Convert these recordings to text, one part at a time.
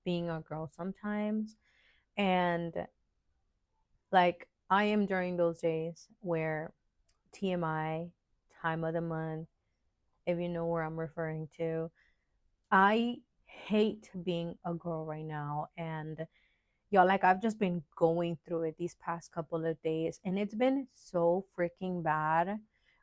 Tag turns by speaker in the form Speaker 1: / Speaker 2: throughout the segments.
Speaker 1: being a girl sometimes. And like I am during those days where TMI, time of the month, if you know where I'm referring to, I hate being a girl right now. And y'all, like I've just been going through it these past couple of days, and it's been so freaking bad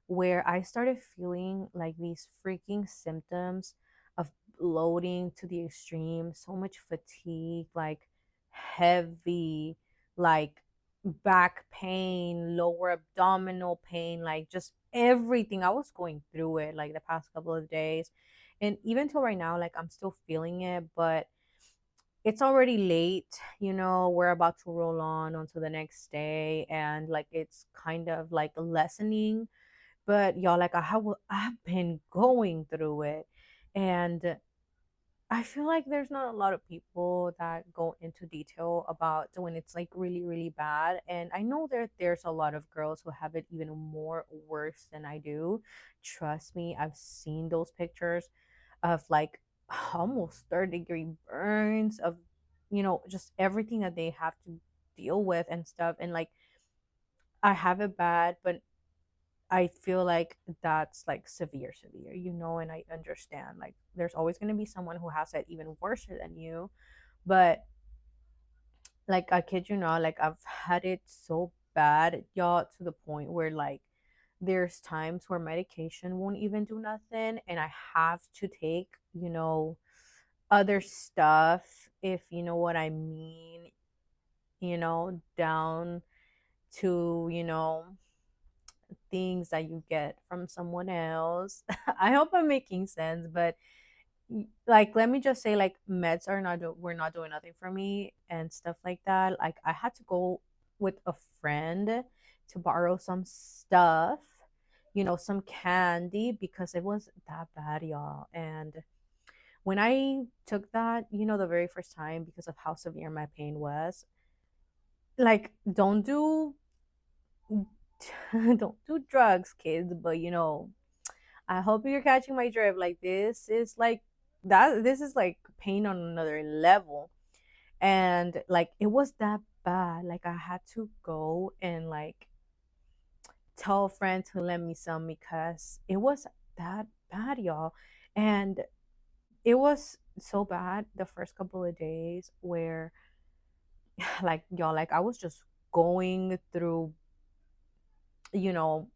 Speaker 1: where I started feeling like these freaking symptoms of bloating to the extreme, so much fatigue, like heavy, like back pain, lower abdominal pain, like just everything. I was going through it like the past couple of days. And even till right now, like I'm still feeling it, but it's already late, we're about to roll on onto the next day, and like it's kind of like lessening. But y'all, like I've been going through it. And I feel like there's not a lot of people that go into detail about when it's like really, really bad. And I know there's a lot of girls who have it even more worse than I do. Trust me, I've seen those pictures of like almost third-degree burns of, just everything that they have to deal with and stuff. And like I have it bad, but I feel like that's like severe, severe, and I understand like there's always going to be someone who has it even worse than you. But like I kid you not, like I've had it so bad, y'all, to the point where like there's times where medication won't even do nothing, and I have to take, other stuff, if you know what I mean, down to, things that you get from someone else. I hope I'm making sense, but like let me just say, like meds are not were not doing nothing for me and stuff like that. Like I had to go with a friend to borrow some stuff, some candy, because it was that bad, y'all. And when I took that, the very first time, because of how severe my pain was, like don't do drugs, kids, but I hope you're catching my drift. Like this is like pain on another level. And like it was that bad. Like I had to go and like tell a friend to lend me some because it was that bad, y'all. And it was so bad the first couple of days where like y'all, like I was just going through, you know,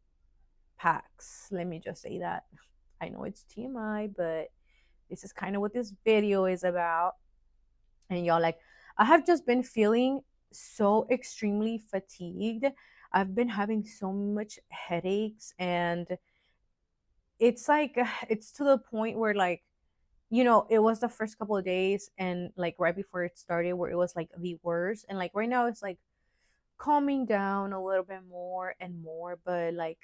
Speaker 1: packs. Let me just say that. I know it's TMI, but this is kind of what this video is about. And y'all, like, I have just been feeling so extremely fatigued. I've been having so much headaches, and it's like, it's to the point where, like, it was the first couple of days and like right before it started where it was like the worst. And like right now it's like calming down a little bit more and more. But like,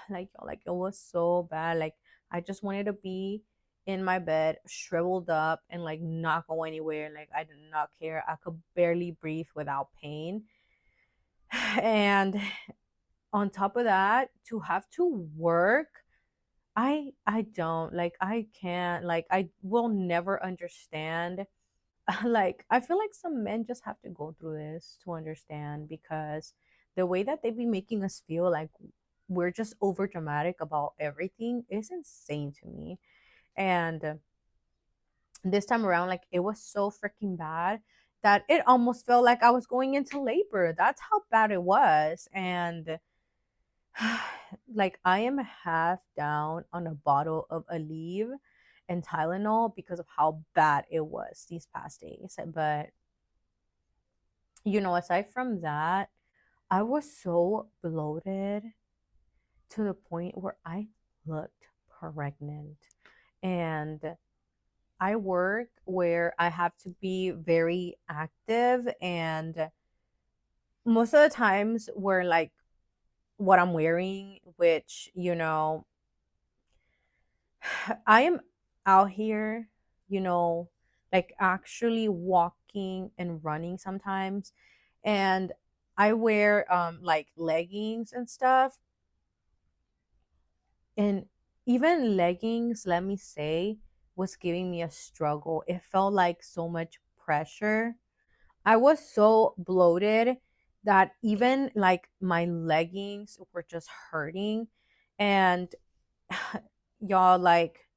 Speaker 1: like y'all, like it was so bad. Like I just wanted to be in my bed shriveled up and like not go anywhere. Like I did not care. I could barely breathe without pain. And on top of that, to have to work, I don't like, I can't, like I will never understand. Like I feel like some men just have to go through this to understand, because the way that they be making us feel like we're just over dramatic about everything is insane to me. And this time around, like it was so freaking bad that it almost felt like I was going into labor. That's how bad it was. And like I am half down on a bottle of Aleve and Tylenol because of how bad it was these past days. But aside from that, I was so bloated to the point where I looked pregnant. And I work where I have to be very active, and most of the times where like what I'm wearing, which, I am out here, you know, like actually walking and running sometimes. And I wear like leggings and stuff. And even leggings, let me say, was giving me a struggle. It felt like so much pressure. I was so bloated that even like my leggings were just hurting. And y'all, like,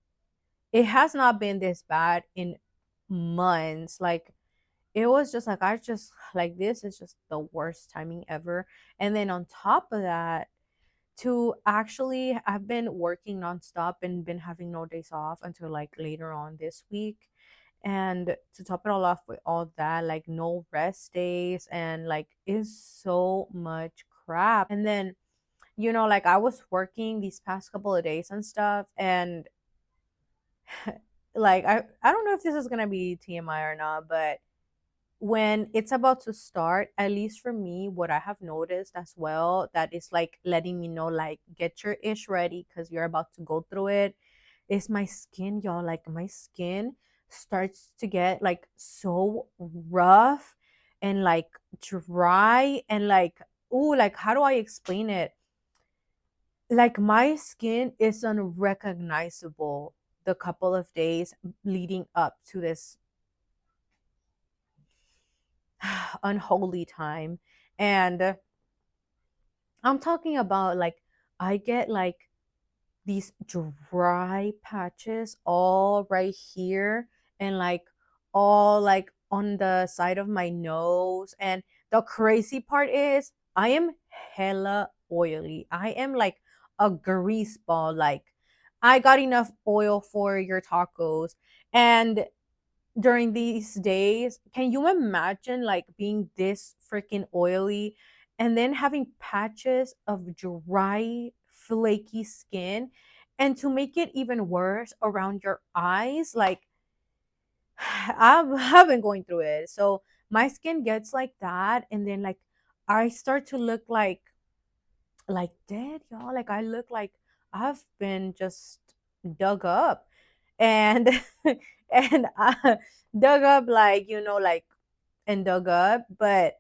Speaker 1: it has not been this bad in months. Like, it was just like, I just like, this is just the worst timing ever. And then on top of that, to actually, I've been working nonstop and been having no days off until like later on this week. And to top it all off with all that, like no rest days, and like is so much crap. And then, like I was working these past couple of days and stuff, and like I don't know if this is gonna be TMI or not, but when it's about to start, at least for me, what I have noticed as well, that is like letting me know, like, get your ish ready because you're about to go through it, is my skin, y'all. Like, my skin starts to get like so rough and like dry and like, ooh, like, how do I explain it? Like, my skin is unrecognizable the couple of days leading up to this unholy time. And I'm talking about, like, I get like these dry patches all right here, and like all like on the side of my nose. And the crazy part is I am hella oily. I am like a grease ball. Like, I got enough oil for your tacos. And during these days, can you imagine like being this freaking oily and then having patches of dry, flaky skin? And to make it even worse, around your eyes, like, I've been going through it. So my skin gets like that, and then like I start to look like dead, y'all. Like, I look like I've been just dug up. And and dug up, like, like, and dug up, but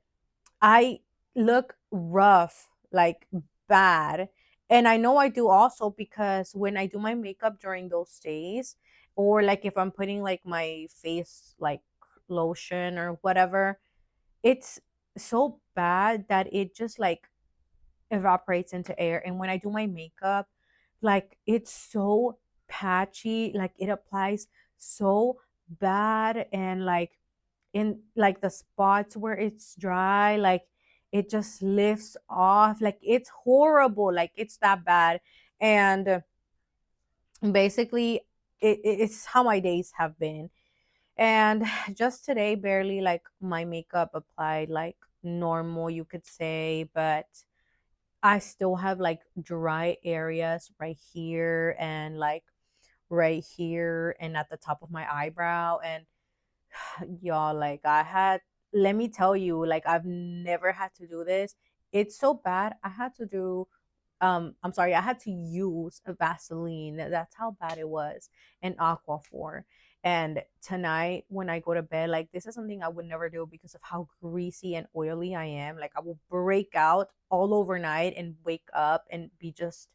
Speaker 1: I look rough, like, bad. And I know I do also because when I do my makeup during those days, or like if I'm putting like my face like lotion or whatever, it's so bad that it just like evaporates into air. And when I do my makeup, like, it's so patchy, like it applies so bad, and like in like the spots where it's dry, like it just lifts off. Like, it's horrible, like it's that bad. And basically it's how my days have been. And just today, barely like my makeup applied like normal, you could say, but I still have like dry areas right here, and like right here, and at the top of my eyebrow. And y'all, like, let me tell you, like, I've never had to do this. It's so bad. I had to do, I'm sorry, I had to use a Vaseline. That's how bad it was, and Aquaphor. And tonight, when I go to bed, like, this is something I would never do because of how greasy and oily I am. Like, I will break out all overnight and wake up and be just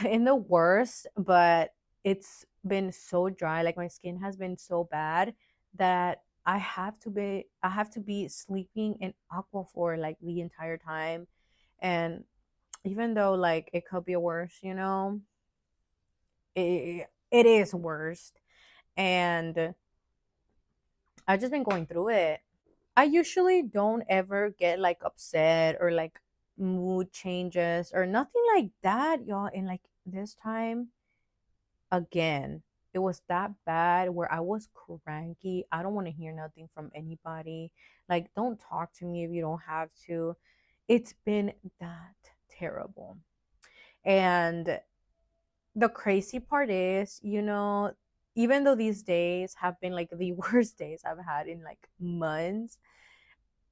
Speaker 1: in the worst. But it's been so dry, like my skin has been so bad that I have to be sleeping in Aquaphor like the entire time. And even though like it could be worse, it is worse. And I just been going through it. I usually don't ever get like upset or like mood changes or nothing like that, y'all. And like this time, again, it was that bad where I was cranky. I don't want to hear nothing from anybody. Like, don't talk to me if you don't have to. It's been that terrible. And the crazy part is, even though these days have been like the worst days I've had in like months,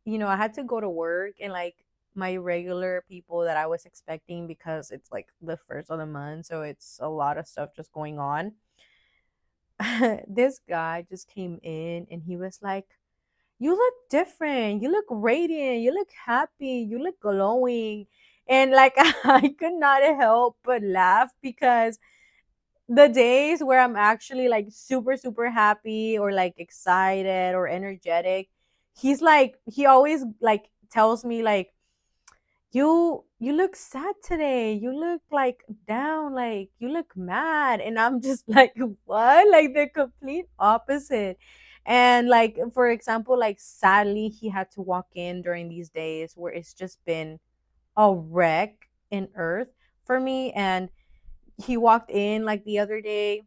Speaker 1: I had to go to work, and like my regular people that I was expecting, because it's like the first of the month, so it's a lot of stuff just going on. This guy just came in and he was like, "You look different. You look radiant. You look happy. You look glowing." And like, I could not help but laugh because the days where I'm actually like super, super happy or like excited or energetic, he's like, he always like tells me like, you look sad today. You look like down, like you look mad. And I'm just like, what? Like the complete opposite. And like, for example, like sadly, he had to walk in during these days where it's just been a wreck in earth for me. And he walked in like the other day,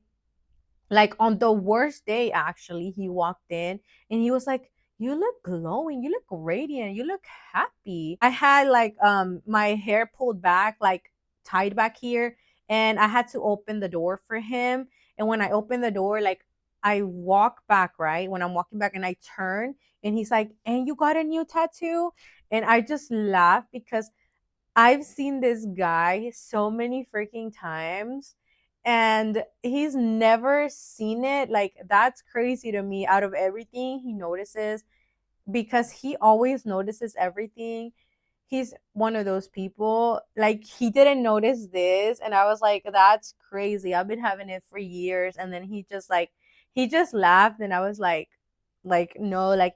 Speaker 1: like on the worst day actually, he walked in and he was like, you look glowing, you look radiant, you look happy. I had like my hair pulled back, like tied back here, and I had to open the door for him. And when I opened the door, like I walk back, right, when I'm walking back, and I turn, and he's like, and you got a new tattoo? And I just laughed because I've seen this guy so many freaking times and he's never seen it. Like, that's crazy to me. Out of everything he notices, because he always notices everything. He's one of those people. Like, he didn't notice this. And I was like, that's crazy. I've been having it for years. And then he just laughed. And I was like, no, like,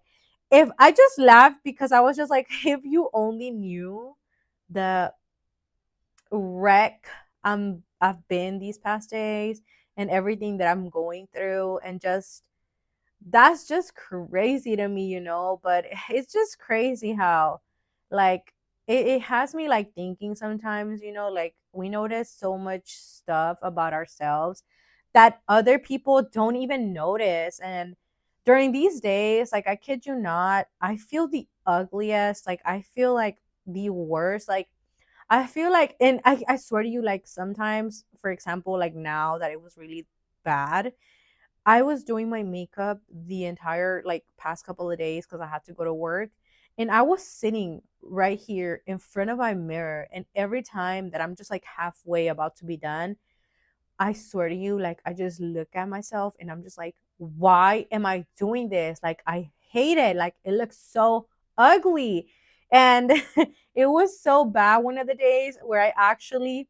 Speaker 1: if I just laughed because I was just like, if you only knew the wreck I've been these past days and everything that I'm going through, and just that's just crazy to me, but it's just crazy how like it has me like thinking sometimes, like we notice so much stuff about ourselves that other people don't even notice. And during these days, like I kid you not, I feel the ugliest, like I feel like the worst, like I feel like, and I swear to you, like sometimes, for example, like now that it was really bad, I was doing my makeup the entire like past couple of days because I had to go to work. And I was sitting right here in front of my mirror. And every time that I'm just like halfway about to be done, I swear to you, like I just look at myself and I'm just like, why am I doing this? Like I hate it. Like it looks so ugly. And it was so bad one of the days where I actually,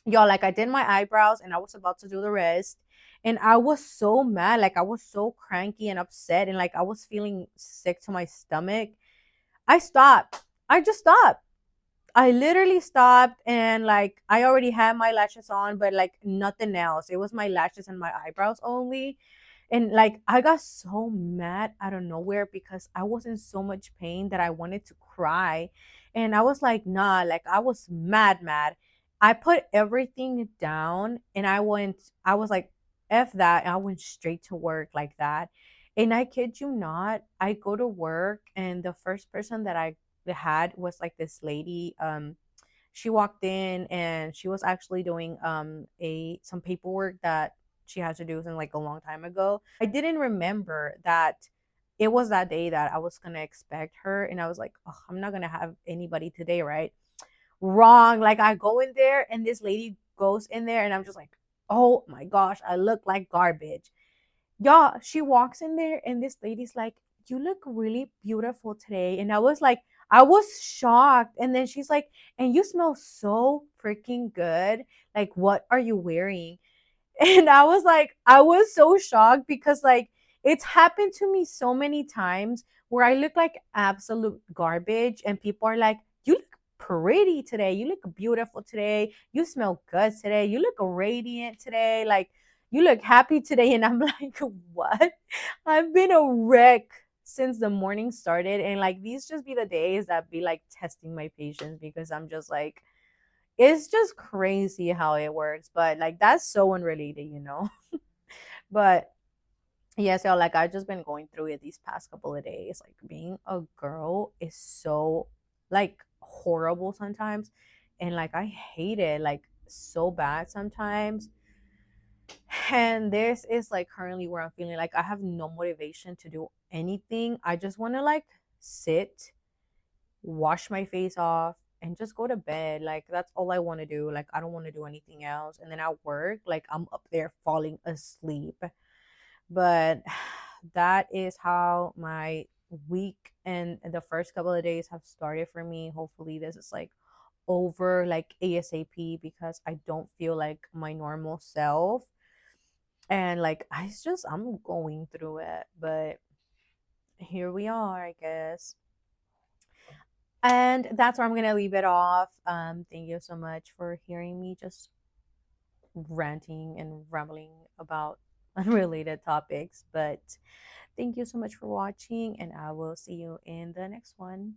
Speaker 1: y'all, like I did my eyebrows and I was about to do the rest. And I was so mad. Like I was so cranky and upset. And like I was feeling sick to my stomach. I stopped. I just stopped. I literally stopped, and like I already had my lashes on, but like nothing else. It was my lashes and my eyebrows only. And like I got so mad out of nowhere because I was in so much pain that I wanted to cry. And I was like, nah, like I was mad, mad. I put everything down and I was like, F that. And I went straight to work like that. And I kid you not, I go to work and the first person that I had was like this lady. She walked in and she was actually doing a some paperwork that she had to do something like a long time ago. I didn't remember that it was that day that I was gonna expect her, and I was like, oh, I'm not gonna have anybody today, right? Wrong. Like I go in there and this lady goes in there and I'm just like, oh my gosh, I look like garbage. Y'all, she walks in there and this lady's like, you look really beautiful today. And I was like, I was shocked. And then she's like, and you smell so freaking good. Like, what are you wearing? And I was like, I was so shocked because like it's happened to me so many times where I look like absolute garbage and people are like, you look pretty today, you look beautiful today, you smell good today, you look radiant today, like you look happy today. And I'm like, what? I've been a wreck since the morning started. And like these just be the days that be like testing my patience because I'm just like, it's just crazy how it works, but like that's so unrelated. But yes, y'all, like I've just been going through it these past couple of days. Like being a girl is so like horrible sometimes. And like I hate it like so bad sometimes. And this is like currently where I'm feeling like I have no motivation to do anything. I just want to like sit, wash my face off, and just go to bed. Like that's all I want to do. Like I don't want to do anything else. And then at work, like I'm up there falling asleep. But that is how my week and the first couple of days have started for me. Hopefully this is like over like ASAP because I don't feel like my normal self. And like I'm going through it, but here we are, I guess. And that's where I'm gonna leave it off. Thank you so much for hearing me just ranting and rambling about unrelated topics. But thank you so much for watching, and I will see you in the next one.